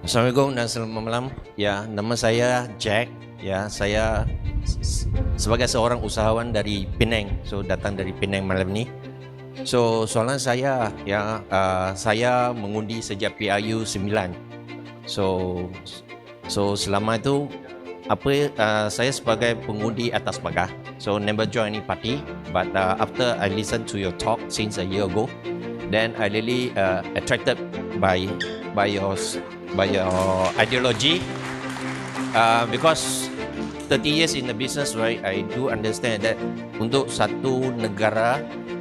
Assalamualaikum dan selamat malam. Ya, nama saya Jack. Ya, saya sebagai seorang usahawan dari Penang. So datang dari Penang malam ni. So soalan saya, ya, saya mengundi sejak PRU 9. So selama itu saya sebagai pengundi atas pagar. So never join any party, but after I listen to your talk since a year ago, then I really attracted by your ideology, because 30 years in the business, right? I do understand that untuk satu negara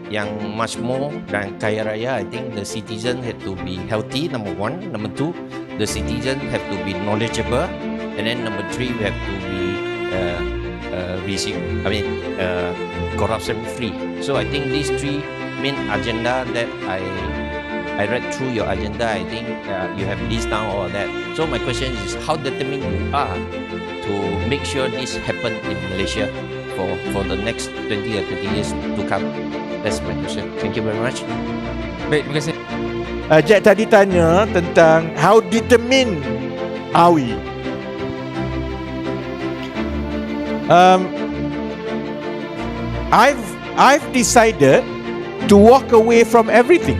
yang much more dan kaya raya, I think the citizen have to be healthy, number one. Number two, the citizen have to be knowledgeable, and then number three, we have to be corruption free. So I think these three main agenda that I read through your agenda. I think you have listed down all of that. So my question is, how determined you are to make sure this happen in Malaysia for the next 20 or 30 years to come? That's my question. Thank you very much. Baik, terima kasih. Jack tadi tanya tentang how determined are we? I've decided to walk away from everything.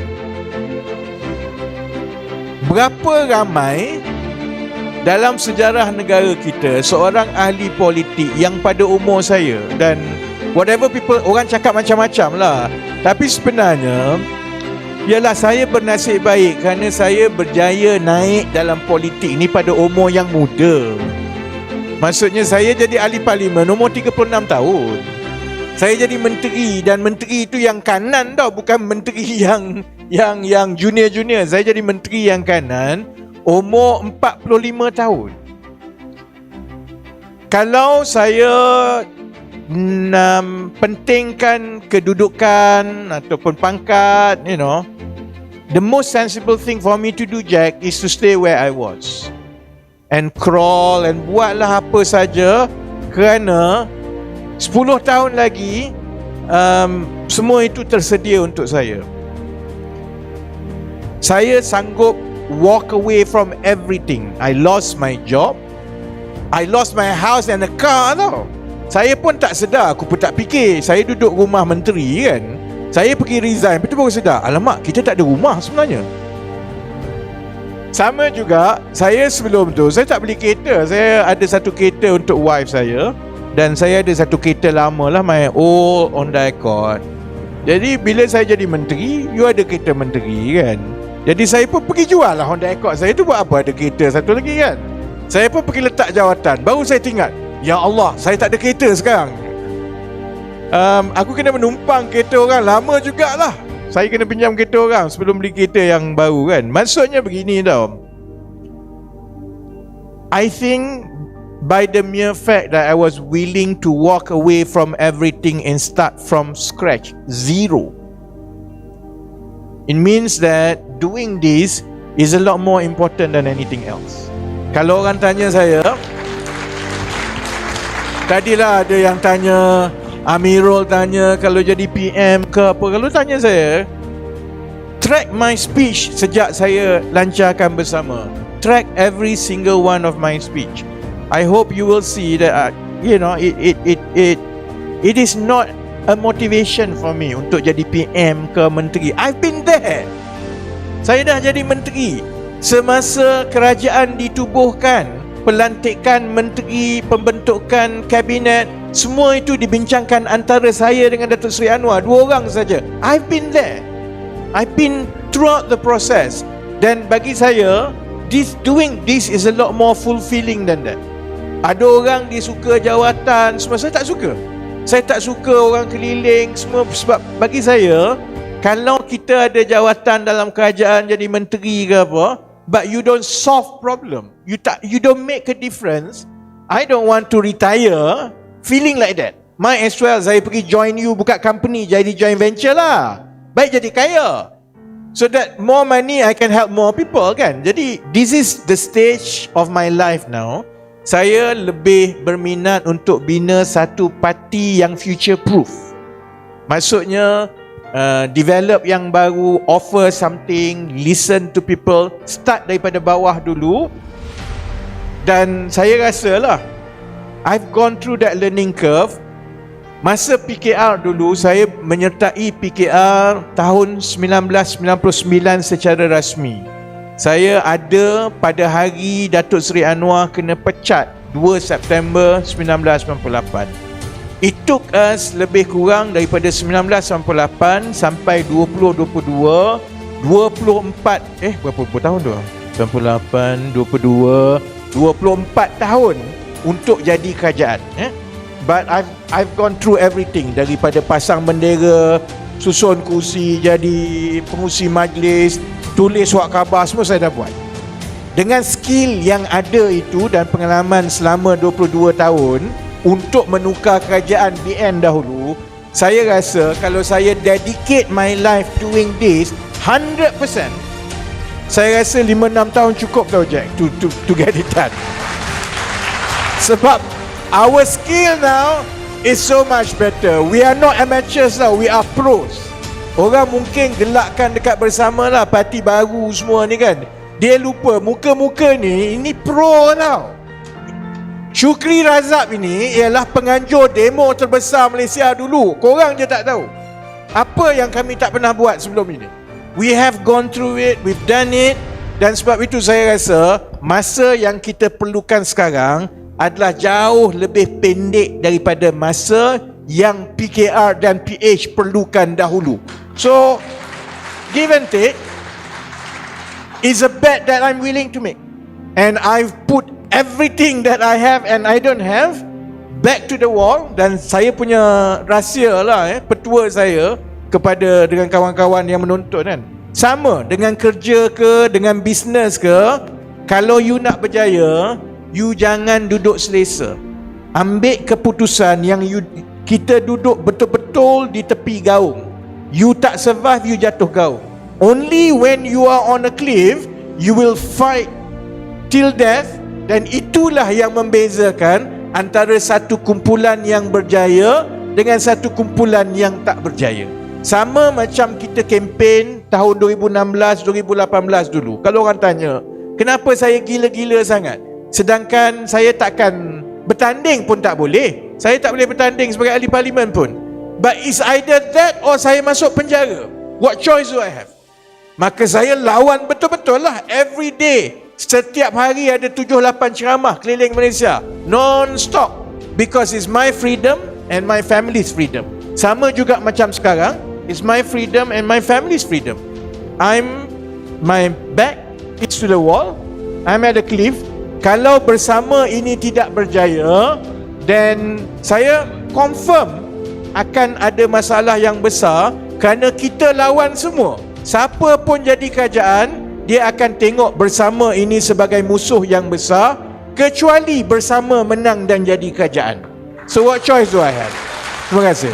Berapa ramai dalam sejarah negara kita seorang ahli politik yang pada umur saya, dan whatever people, orang cakap macam-macam lah, tapi sebenarnya ialah saya bernasib baik kerana saya berjaya naik dalam politik ni pada umur yang muda. Maksudnya saya jadi ahli parlimen umur 36 tahun. Saya jadi menteri, dan menteri itu yang kanan tau, bukan menteri yang junior-junior. Saya jadi menteri yang kanan umur 45 tahun. Kalau saya pentingkan kedudukan ataupun pangkat, the most sensible thing for me to do, Jack, is to stay where I was and crawl and buatlah apa saja, kerana 10 tahun lagi semua itu tersedia untuk saya. Saya sanggup walk away from everything. I lost my job, I lost my house and a car tau. Saya pun tak sedar, aku pun tak fikir. Saya duduk rumah menteri kan, saya pergi resign, betul baru sedar, alamak, kita tak ada rumah sebenarnya. Sama juga, saya sebelum tu saya tak beli kereta. Saya ada satu kereta untuk wife saya, dan saya ada satu kereta lama lah, my old Honda Accord. Jadi bila saya jadi menteri, you ada kereta menteri kan, jadi saya pun pergi jual lah Honda Accord saya tu. Buat apa ada kereta satu lagi kan. Saya pun pergi letak jawatan. Baru saya ingat, ya Allah, saya tak ada kereta sekarang. Aku kena menumpang kereta orang. Lama jugalah saya kena pinjam kereta orang sebelum beli kereta yang baru kan. Maksudnya begini tau, I think by the mere fact that I was willing to walk away from everything and start from scratch, zero, it means that doing this is a lot more important than anything else. Kalau orang tanya saya, tadilah ada yang tanya, Amirul tanya kalau jadi PM ke apa. Kalau tanya saya, track my speech sejak saya lancarkan bersama. Track every single one of my speech. I hope you will see that it is not a motivation for me untuk jadi PM ke menteri. I've been there. Saya dah jadi menteri semasa kerajaan ditubuhkan, pelantikan menteri, pembentukan kabinet, semua itu dibincangkan antara saya dengan Datuk Seri Anwar, dua orang saja. I've been there. I've been throughout the process. Dan bagi saya, doing this is a lot more fulfilling than that. Ada orang dia suka jawatan semua, saya tak suka. Saya tak suka orang keliling semua. Sebab bagi saya, kalau kita ada jawatan dalam kerajaan jadi menteri ke apa, but you don't solve problem, you don't make a difference, I don't want to retire feeling like that. Might as well saya pergi join you, buka company, jadi joint venture lah, baik jadi kaya, so that more money I can help more people kan. Jadi this is the stage of my life now. Saya lebih berminat untuk bina satu parti yang future proof. Maksudnya develop yang baru, offer something, listen to people, start daripada bawah dulu. Dan saya rasa lah, I've gone through that learning curve. Masa PKR dulu, saya menyertai PKR tahun 1999 secara rasmi. Saya ada pada hari Datuk Seri Anwar kena pecat 2 September 1998. It took us lebih kurang daripada 1998 sampai 2022, 24 berapa tahun tu? 98, 22, 24 tahun untuk jadi kerajaan. But I've gone through everything, daripada pasang bendera, susun kursi, jadi pengurusi majlis, tulis surat khabar, semua saya dah buat. Dengan skill yang ada itu dan pengalaman selama 22 tahun untuk menukar kerajaan BN dahulu, saya rasa kalau saya dedicate my life doing this 100%, saya rasa 5-6 tahun cukup tau Jack to get it done. Sebab our skill now is so much better. We are not amateurs now, we are pros. Orang mungkin gelakkan dekat bersama lah, parti baru semua ni kan. Dia lupa muka-muka ni, ini pro tau. Syukri Razak ini ialah penganjur demo terbesar Malaysia dulu. Korang je tak tahu apa yang kami tak pernah buat sebelum ini. We have gone through it, we've done it. Dan sebab itu saya rasa masa yang kita perlukan sekarang adalah jauh lebih pendek daripada masa yang PKR dan PH perlukan dahulu. So, give and take is a bet that I'm willing to make. And I've put everything that I have and I don't have back to the wall. Dan saya punya rahsia lah, petua saya kepada dengan kawan-kawan yang menonton kan, sama dengan kerja ke, dengan bisnes ke, kalau you nak berjaya, you jangan duduk selesa. Ambil keputusan yang kita duduk betul-betul di tepi gaung. You tak survive, you jatuh gaung. Only when you are on a cliff, you will fight till death. Dan itulah yang membezakan antara satu kumpulan yang berjaya dengan satu kumpulan yang tak berjaya. Sama macam kita kempen tahun 2016, 2018 dulu. Kalau orang tanya, kenapa saya gila-gila sangat? Sedangkan saya takkan bertanding pun tak boleh. Saya tak boleh bertanding sebagai ahli parlimen pun. But it's either that or saya masuk penjara. What choice do I have? Maka saya lawan betul-betul lah. Every day, setiap hari ada 7-8 ceramah keliling Malaysia, non-stop. Because it's my freedom and my family's freedom. Sama juga macam sekarang, it's my freedom and my family's freedom. My back is to the wall, I'm at the cliff. Kalau bersama ini tidak berjaya, then saya confirm akan ada masalah yang besar, kerana kita lawan semua. Siapa pun jadi kerajaan, dia akan tengok bersama ini sebagai musuh yang besar, kecuali bersama menang dan jadi kerajaan. So what choice do I have? Terima kasih.